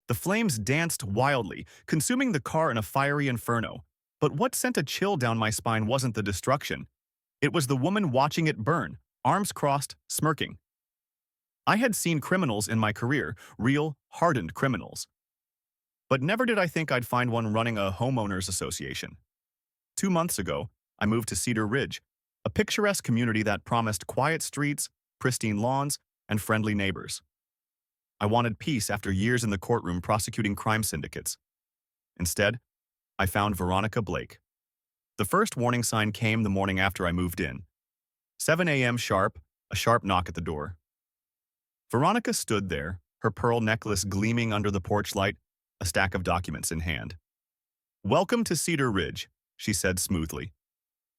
The flames danced wildly, consuming the car in a fiery inferno. But what sent a chill down my spine wasn't the destruction. It was the woman watching it burn, arms crossed, smirking. I had seen criminals in my career, real, hardened criminals. But never did I think I'd find one running a homeowners association. 2 months ago, I moved to Cedar Ridge, a picturesque community that promised quiet streets, pristine lawns, and friendly neighbors. I wanted peace after years in the courtroom prosecuting crime syndicates. Instead, I found Veronica Blake. The first warning sign came the morning after I moved in. 7 a.m. sharp, a sharp knock at the door. Veronica stood there, her pearl necklace gleaming under the porch light, a stack of documents in hand. "Welcome to Cedar Ridge," she said smoothly.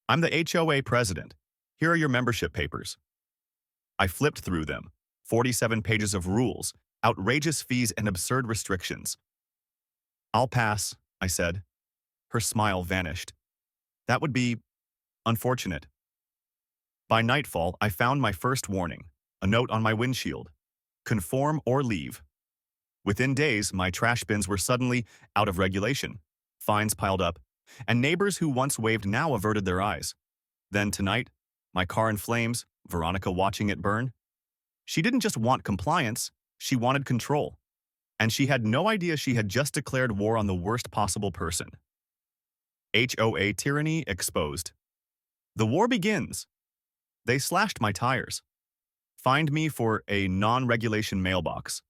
"I'm the HOA president. Here are your membership papers." I flipped through them. 47 pages of rules, outrageous fees, and absurd restrictions. "I'll pass," I said. Her smile vanished. "That would be unfortunate." By nightfall, I found my first warning, a note on my windshield. "Conform or leave." Within days, my trash bins were suddenly out of regulation. Fines piled up, and neighbors who once waved now averted their eyes. Then tonight, my car in flames, Veronica watching it burn. She didn't just want compliance, she wanted control. And she had no idea she had just declared war on the worst possible person. HOA tyranny exposed. The war begins. They slashed my tires. Fined me for a non-regulation mailbox.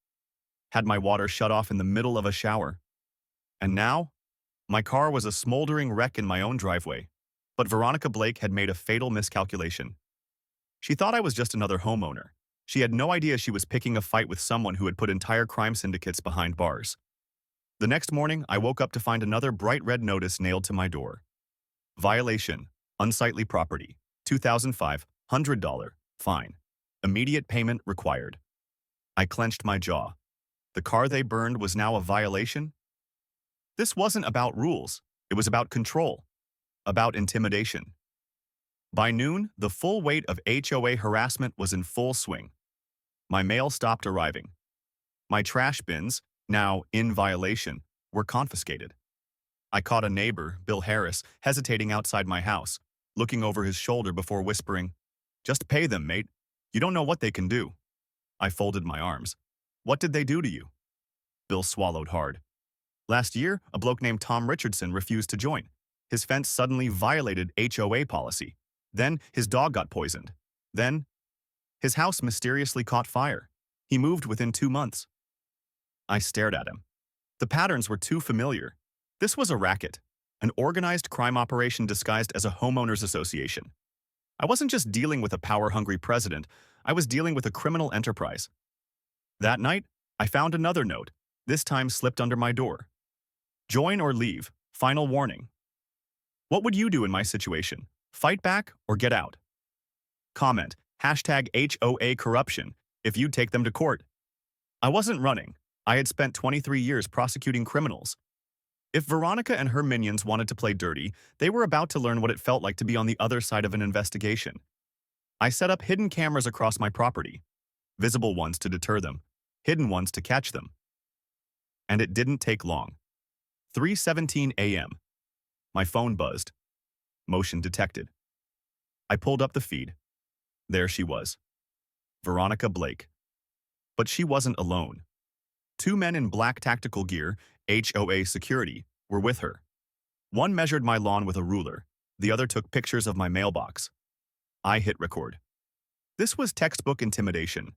Had my water shut off in the middle of a shower. And now, my car was a smoldering wreck in my own driveway. But Veronica Blake had made a fatal miscalculation. She thought I was just another homeowner. She had no idea she was picking a fight with someone who had put entire crime syndicates behind bars. The next morning, I woke up to find another bright red notice nailed to my door. Violation, unsightly property, $2,500 fine. Immediate payment required. I clenched my jaw. The car they burned was now a violation? This wasn't about rules. It was about control. About intimidation. By noon, the full weight of HOA harassment was in full swing. My mail stopped arriving. My trash bins, now in violation, were confiscated. I caught a neighbor, Bill Harris, hesitating outside my house, looking over his shoulder before whispering, "Just pay them, mate. You don't know what they can do." I folded my arms. "What did they do to you?" Bill swallowed hard. "Last year, a bloke named Tom Richardson refused to join. His fence suddenly violated HOA policy. Then his dog got poisoned. Then his house mysteriously caught fire. He moved within 2 months." I stared at him. The patterns were too familiar. This was a racket, an organized crime operation disguised as a homeowners association. I wasn't just dealing with a power-hungry president, I was dealing with a criminal enterprise. That night, I found another note, this time slipped under my door. "Join or leave. Final warning." What would you do in my situation? Fight back or get out? Comment, #HOA corruption, if you'd take them to court. I wasn't running. I had spent 23 years prosecuting criminals. If Veronica and her minions wanted to play dirty, they were about to learn what it felt like to be on the other side of an investigation. I set up hidden cameras across my property. Visible ones to deter them, hidden ones to catch them. And it didn't take long. 3:17 a.m. My phone buzzed. Motion detected. I pulled up the feed. There she was. Veronica Blake. But she wasn't alone. 2 men in black tactical gear, HOA security, were with her. One measured my lawn with a ruler. The other took pictures of my mailbox. I hit record. This was textbook intimidation.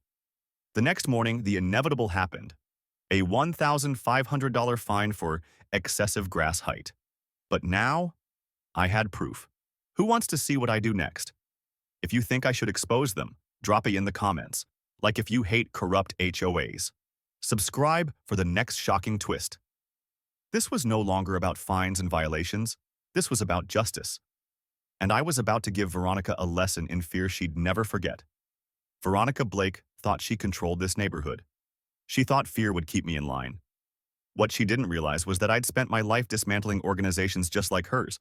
The next morning, the inevitable happened. A $1,500 fine for excessive grass height. But now, I had proof. Who wants to see what I do next? If you think I should expose them, drop it in the comments. Like if you hate corrupt HOAs. Subscribe for the next shocking twist. This was no longer about fines and violations. This was about justice. And I was about to give Veronica a lesson in fear she'd never forget. Veronica Blake thought she controlled this neighborhood. She thought fear would keep me in line. What she didn't realize was that I'd spent my life dismantling organizations just like hers.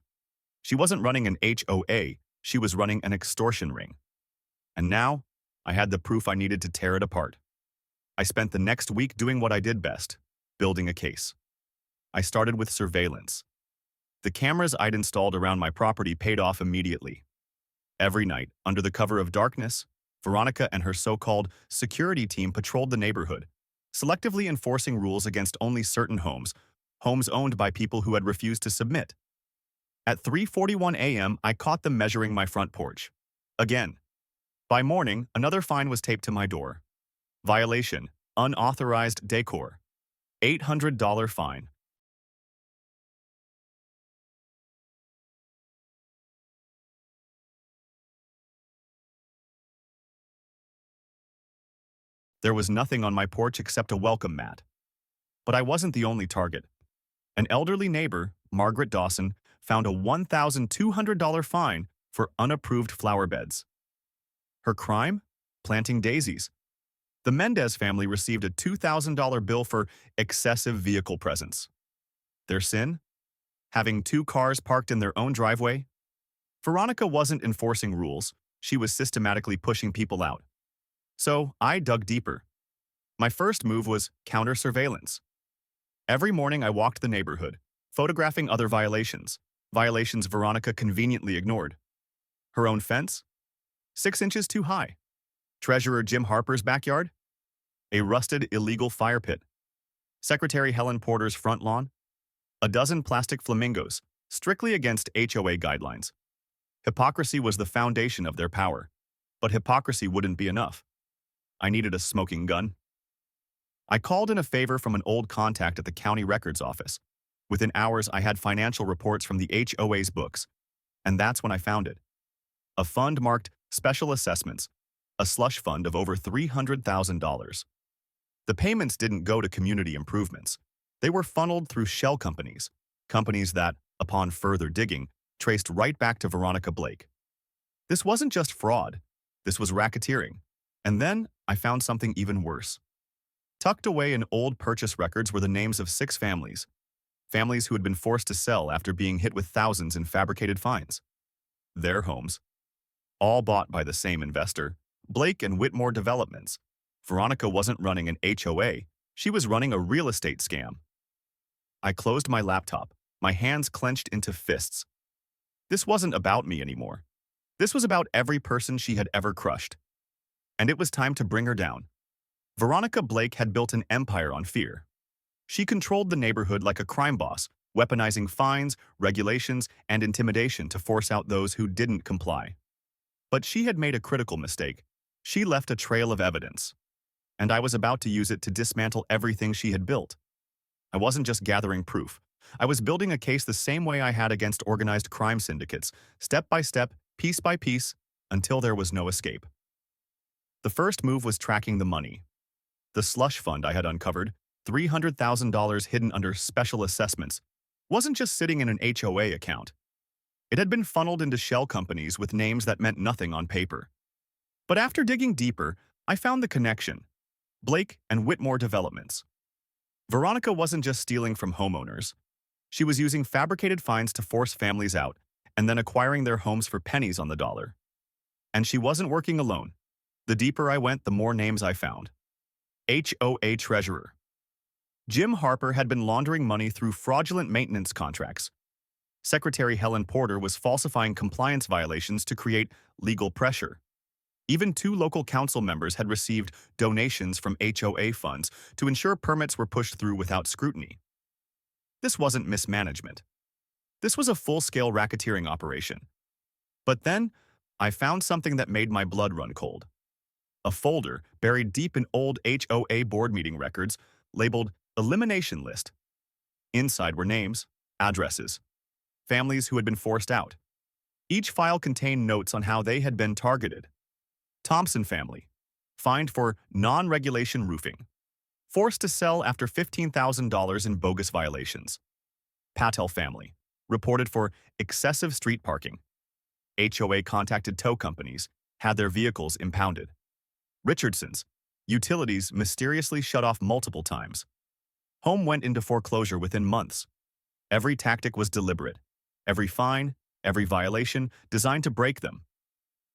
She wasn't running an HOA, she was running an extortion ring. And now, I had the proof I needed to tear it apart. I spent the next week doing what I did best, Building a case. I started with surveillance. The cameras I'd installed around my property paid off immediately. Every night, under the cover of darkness, Veronica and her so-called security team patrolled the neighborhood, selectively enforcing rules against only certain homes, homes owned by people who had refused to submit. At 3:41 a.m., I caught them measuring my front porch. Again. By morning, another fine was taped to my door. Violation, unauthorized decor. $800 fine. There was nothing on my porch except a welcome mat. But I wasn't the only target. An elderly neighbor, Margaret Dawson, found a $1,200 fine for unapproved flower beds. Her crime? Planting daisies. The Mendez family received a $2,000 bill for excessive vehicle presence. Their sin? Having two cars parked in their own driveway? Veronica wasn't enforcing rules, she was systematically pushing people out. So I dug deeper. My first move was counter-surveillance. Every morning I walked the neighborhood, photographing other violations Veronica conveniently ignored. Her own fence? 6 inches too high. Treasurer Jim Harper's backyard? A rusted illegal fire pit. Secretary Helen Porter's front lawn? A dozen plastic flamingos, strictly against HOA guidelines. Hypocrisy was the foundation of their power. But hypocrisy wouldn't be enough. I needed a smoking gun. I called in a favor from an old contact at the county records office. Within hours, I had financial reports from the HOA's books. And that's when I found it. A fund marked Special Assessments, a slush fund of over $300,000. The payments didn't go to community improvements. They were funneled through shell companies, companies that, upon further digging, traced right back to Veronica Blake. This wasn't just fraud. This was racketeering. And then I found something even worse. Tucked away in old purchase records were the names of 6 families. Families who had been forced to sell after being hit with thousands in fabricated fines. Their homes. All bought by the same investor, Blake and Whitmore Developments. Veronica wasn't running an HOA. She was running a real estate scam. I closed my laptop, my hands clenched into fists. This wasn't about me anymore. This was about every person she had ever crushed. And it was time to bring her down. Veronica Blake had built an empire on fear. She controlled the neighborhood like a crime boss, weaponizing fines, regulations, and intimidation to force out those who didn't comply. But she had made a critical mistake. She left a trail of evidence. And I was about to use it to dismantle everything she had built. I wasn't just gathering proof. I was building a case the same way I had against organized crime syndicates, step by step, piece by piece, until there was no escape. The first move was tracking the money. The slush fund I had uncovered, $300,000 hidden under special assessments, wasn't just sitting in an HOA account. It had been funneled into shell companies with names that meant nothing on paper. But after digging deeper, I found the connection. Blake and Whitmore Developments. Veronica wasn't just stealing from homeowners. She was using fabricated fines to force families out and then acquiring their homes for pennies on the dollar. And she wasn't working alone. The deeper I went, the more names I found. HOA Treasurer. Jim Harper had been laundering money through fraudulent maintenance contracts. Secretary Helen Porter was falsifying compliance violations to create legal pressure. Even 2 local council members had received donations from HOA funds to ensure permits were pushed through without scrutiny. This wasn't mismanagement. This was a full-scale racketeering operation. But then, I found something that made my blood run cold. A folder buried deep in old HOA board meeting records labeled Elimination List. Inside were names, addresses, families who had been forced out. Each file contained notes on how they had been targeted. Thompson family, fined for non-regulation roofing. Forced to sell after $15,000 in bogus violations. Patel family, reported for excessive street parking. HOA contacted tow companies, had their vehicles impounded. Richardson's, utilities mysteriously shut off multiple times. Home went into foreclosure within months. Every tactic was deliberate. Every fine, every violation, designed to break them.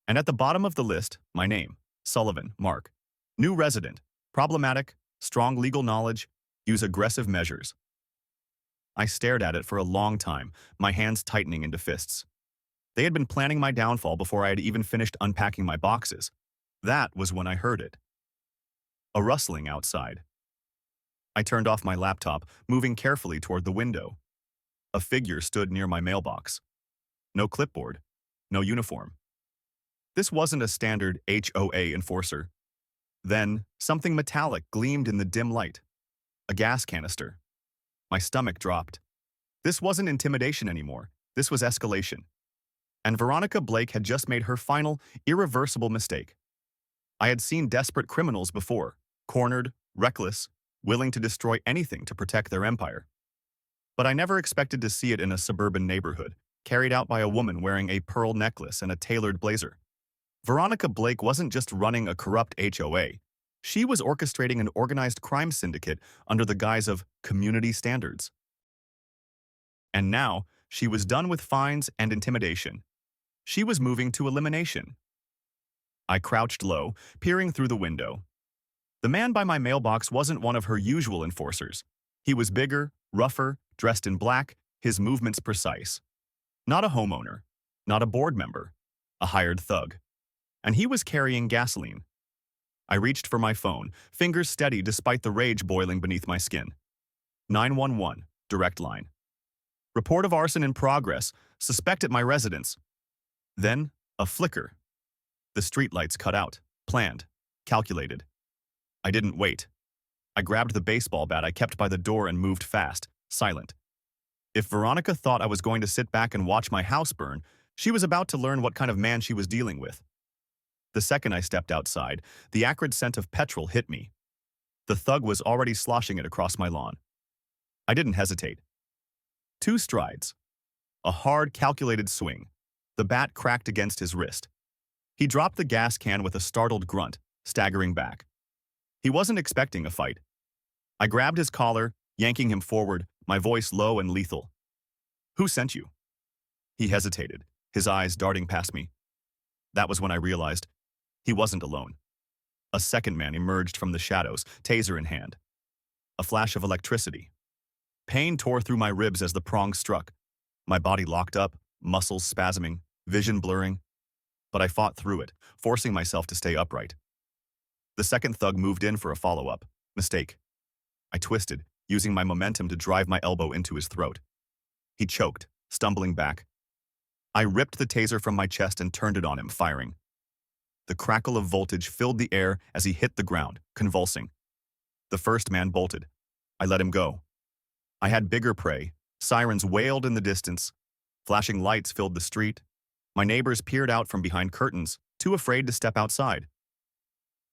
And at the bottom of the list, my name, Sullivan, Mark. New resident, problematic, strong legal knowledge, Use aggressive measures. I stared at it for a long time, my hands tightening into fists. They had been planning my downfall before I had even finished unpacking my boxes. That was when I heard it. A rustling outside. I turned off my laptop, moving carefully toward the window. A figure stood near my mailbox. No clipboard, no uniform. This wasn't a standard HOA enforcer. Then, something metallic gleamed in the dim light. A gas canister. My stomach dropped. This wasn't intimidation anymore. This was escalation. And Veronica Blake had just made her final, irreversible mistake. I had seen desperate criminals before, cornered, reckless, willing to destroy anything to protect their empire. But I never expected to see it in a suburban neighborhood, carried out by a woman wearing a pearl necklace and a tailored blazer. Veronica Blake wasn't just running a corrupt HOA. She was orchestrating an organized crime syndicate under the guise of community standards. And now, she was done with fines and intimidation. She was moving to elimination. I crouched low, peering through the window. The man by my mailbox wasn't one of her usual enforcers. He was bigger, rougher, dressed in black, his movements precise. Not a homeowner, not a board member, a hired thug. And he was carrying gasoline. I reached for my phone, fingers steady despite the rage boiling beneath my skin. 911, direct line. Report of arson in progress, suspect at my residence. Then, a flicker. The streetlights cut out, planned, calculated. I didn't wait. I grabbed the baseball bat I kept by the door and moved fast, silent. If Veronica thought I was going to sit back and watch my house burn, she was about to learn what kind of man she was dealing with. The second I stepped outside, the acrid scent of petrol hit me. The thug was already sloshing it across my lawn. I didn't hesitate. 2 strides. A hard, calculated swing. The bat cracked against his wrist. He dropped the gas can with a startled grunt, staggering back. He wasn't expecting a fight. I grabbed his collar, yanking him forward, my voice low and lethal. "Who sent you?" He hesitated, his eyes darting past me. That was when I realized he wasn't alone. A second man emerged from the shadows, taser in hand. A flash of electricity. Pain tore through my ribs as the prong struck. My body locked up, muscles spasming, vision blurring. But I fought through it, forcing myself to stay upright. The second thug moved in for a follow-up. Mistake. I twisted, using my momentum to drive my elbow into his throat. He choked, stumbling back. I ripped the taser from my chest and turned it on him, firing. The crackle of voltage filled the air as he hit the ground, convulsing. The first man bolted. I let him go. I had bigger prey. Sirens wailed in the distance. Flashing lights filled the street. My neighbors peered out from behind curtains, too afraid to step outside.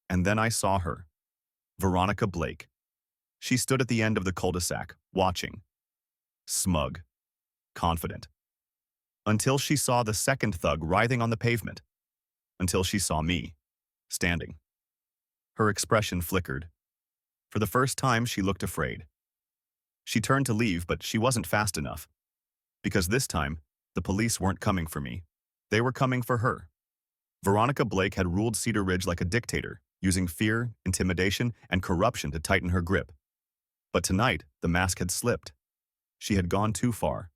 And then I saw her. Veronica Blake. She stood at the end of the cul-de-sac, watching. Smug. Confident. Until she saw the second thug writhing on the pavement. Until she saw me, standing. Her expression flickered. For the first time, she looked afraid. She turned to leave, but she wasn't fast enough. Because this time, the police weren't coming for me. They were coming for her. Veronica Blake had ruled Cedar Ridge like a dictator, using fear, intimidation, and corruption to tighten her grip. But tonight, the mask had slipped. She had gone too far.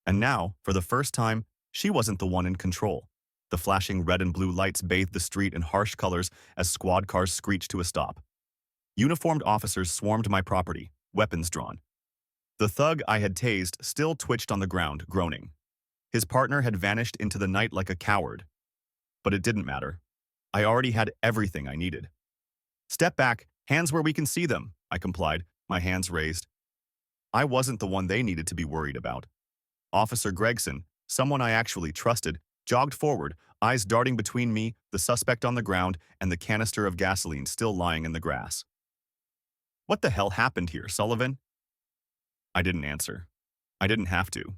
And now, for the first time, she wasn't the one in control. The flashing red and blue lights bathed the street in harsh colors as squad cars screeched to a stop. Uniformed officers swarmed my property, weapons drawn. The thug I had tased still twitched on the ground, groaning. His partner had vanished into the night like a coward. But it didn't matter. I already had everything I needed. "Step back, hands where we can see them," I complied, my hands raised. I wasn't the one they needed to be worried about. Officer Gregson, someone I actually trusted, jogged forward, eyes darting between me, the suspect on the ground, and the canister of gasoline still lying in the grass. "What the hell happened here, Sullivan?" I didn't answer. I didn't have to.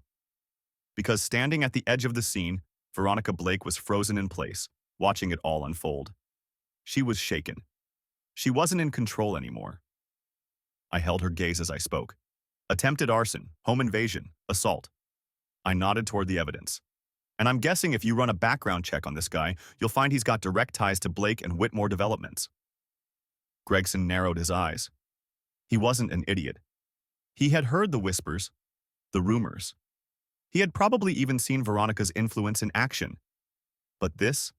Because standing at the edge of the scene, Veronica Blake was frozen in place, watching it all unfold. She was shaken. She wasn't in control anymore. I held her gaze as I spoke. Attempted arson, home invasion, assault. I nodded toward the evidence. And I'm guessing if you run a background check on this guy, you'll find he's got direct ties to Blake and Whitmore developments. Gregson narrowed his eyes. He wasn't an idiot. He had heard the whispers, the rumors. He had probably even seen Veronica's influence in action. But this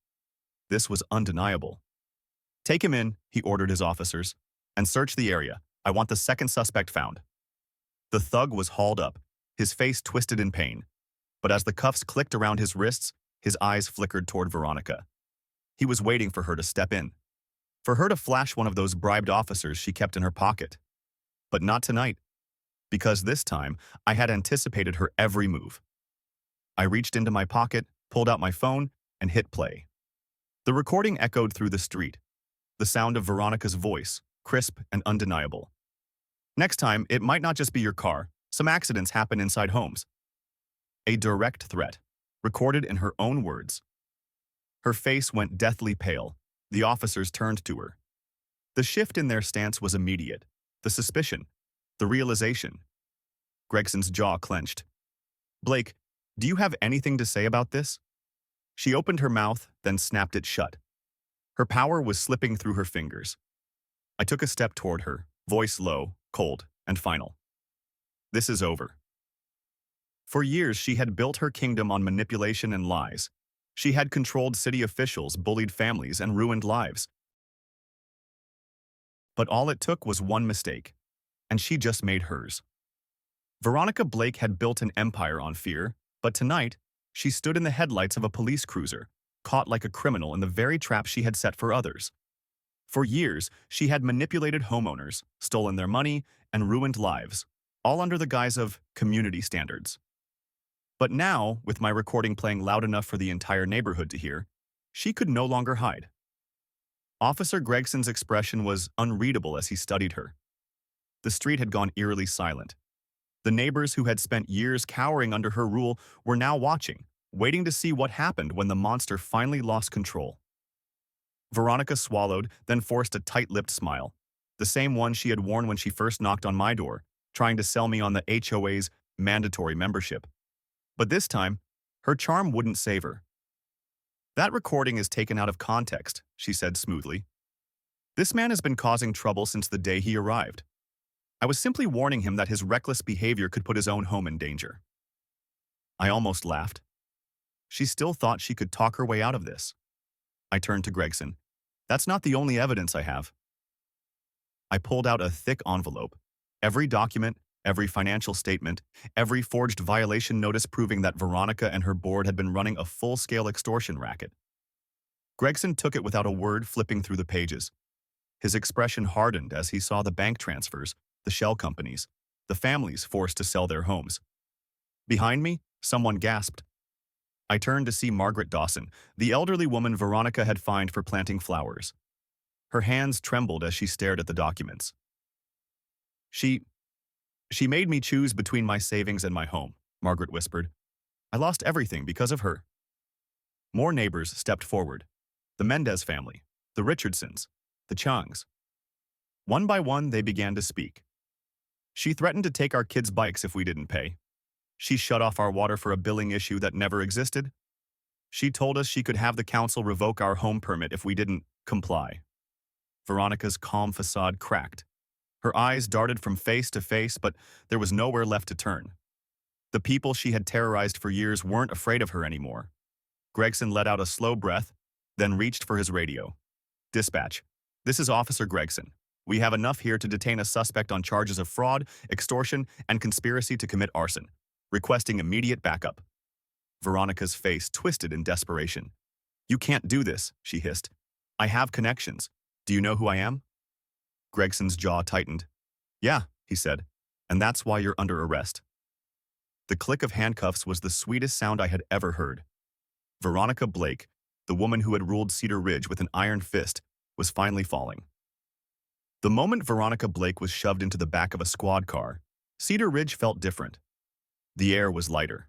was undeniable. "Take him in," he ordered his officers, "and search the area. I want the second suspect found." The thug was hauled up, his face twisted in pain. But as the cuffs clicked around his wrists, his eyes flickered toward Veronica. He was waiting for her to step in, for her to flash one of those bribed officers she kept in her pocket. But not tonight, because this time I had anticipated her every move. I reached into my pocket, pulled out my phone, and hit play. The recording echoed through the street, the sound of Veronica's voice, crisp and undeniable. "Next time, it might not just be your car. Some accidents happen inside homes." A direct threat, recorded in her own words. Her face went deathly pale. The officers turned to her. The shift in their stance was immediate. The suspicion, the realization. Gregson's jaw clenched. "Blake, do you have anything to say about this?" She opened her mouth, then snapped it shut. Her power was slipping through her fingers. I took a step toward her, voice low, cold, and final. "This is over." For years, she had built her kingdom on manipulation and lies. She had controlled city officials, bullied families, and ruined lives. But all it took was one mistake, and she just made hers. Veronica Blake had built an empire on fear, but tonight, she stood in the headlights of a police cruiser, caught like a criminal in the very trap she had set for others. For years, she had manipulated homeowners, stolen their money, and ruined lives, all under the guise of community standards. But now, with my recording playing loud enough for the entire neighborhood to hear, she could no longer hide. Officer Gregson's expression was unreadable as he studied her. The street had gone eerily silent. The neighbors who had spent years cowering under her rule were now watching, waiting to see what happened when the monster finally lost control. Veronica swallowed, then forced a tight-lipped smile, the same one she had worn when she first knocked on my door, trying to sell me on the HOA's mandatory membership. But this time, her charm wouldn't save her. "That recording is taken out of context," she said smoothly. "This man has been causing trouble since the day he arrived. I was simply warning him that his reckless behavior could put his own home in danger." I almost laughed. She still thought she could talk her way out of this. I turned to Gregson. "That's not the only evidence I have." I pulled out a thick envelope. Every document, every financial statement, every forged violation notice proving that Veronica and her board had been running a full-scale extortion racket. Gregson took it without a word, flipping through the pages. His expression hardened as he saw the bank transfers, the shell companies, the families forced to sell their homes. Behind me, someone gasped. I turned to see Margaret Dawson, the elderly woman Veronica had fined for planting flowers. Her hands trembled as she stared at the documents. She made me choose between my savings and my home," Margaret whispered. "I lost everything because of her." More neighbors stepped forward. The Mendez family, the Richardsons, the Changs. One by one, they began to speak. "She threatened to take our kids' bikes if we didn't pay. She shut off our water for a billing issue that never existed. She told us she could have the council revoke our home permit if we didn't comply." Veronica's calm facade cracked. Her eyes darted from face to face, but there was nowhere left to turn. The people she had terrorized for years weren't afraid of her anymore. Gregson let out a slow breath, then reached for his radio. "Dispatch, this is Officer Gregson. We have enough here to detain a suspect on charges of fraud, extortion, and conspiracy to commit arson. Requesting immediate backup." Veronica's face twisted in desperation. "You can't do this," she hissed. "I have connections. Do you know who I am?" Gregson's jaw tightened. "Yeah," he said, "and that's why you're under arrest." The click of handcuffs was the sweetest sound I had ever heard. Veronica Blake, the woman who had ruled Cedar Ridge with an iron fist, was finally falling. The moment Veronica Blake was shoved into the back of a squad car, Cedar Ridge felt different. The air was lighter.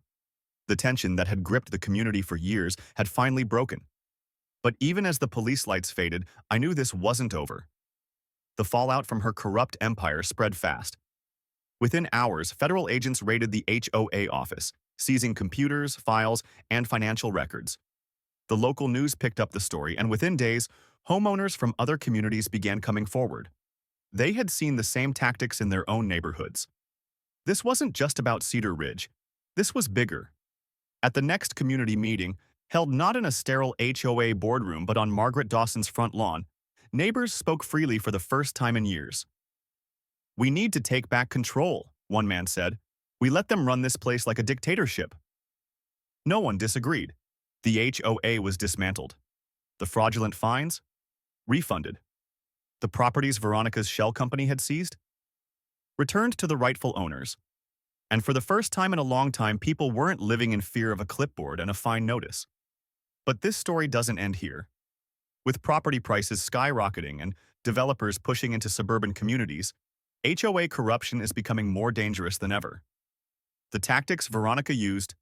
The tension that had gripped the community for years had finally broken. But even as the police lights faded, I knew this wasn't over. The fallout from her corrupt empire spread fast. Within hours, federal agents raided the HOA office, seizing computers, files, and financial records. The local news picked up the story, and within days, homeowners from other communities began coming forward. They had seen the same tactics in their own neighborhoods. This wasn't just about Cedar Ridge. This was bigger. At the next community meeting, held not in a sterile HOA boardroom but on Margaret Dawson's front lawn, neighbors spoke freely for the first time in years. "We need to take back control," one man said. "We let them run this place like a dictatorship." No one disagreed. The HOA was dismantled. The fraudulent fines? Refunded. The properties Veronica's shell company had seized? Returned to the rightful owners. And for the first time in a long time, people weren't living in fear of a clipboard and a fine notice. But this story doesn't end here. With property prices skyrocketing and developers pushing into suburban communities, HOA corruption is becoming more dangerous than ever. The tactics Veronica used,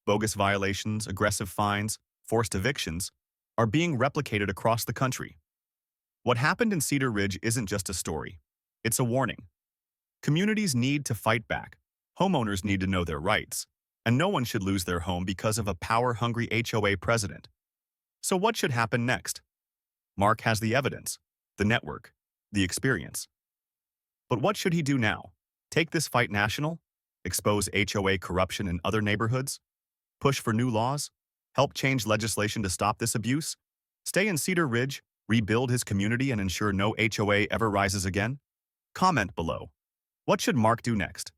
bogus violations, aggressive fines, forced evictions, are being replicated across the country. What happened in Cedar Ridge isn't just a story. It's a warning. Communities need to fight back. Homeowners need to know their rights. And no one should lose their home because of a power-hungry HOA president. So what should happen next? Mark has the evidence, the network, the experience. But what should he do now? Take this fight national? Expose HOA corruption in other neighborhoods? Push for new laws? Help change legislation to stop this abuse? Stay in Cedar Ridge, rebuild his community and ensure no HOA ever rises again? Comment below. What should Mark do next?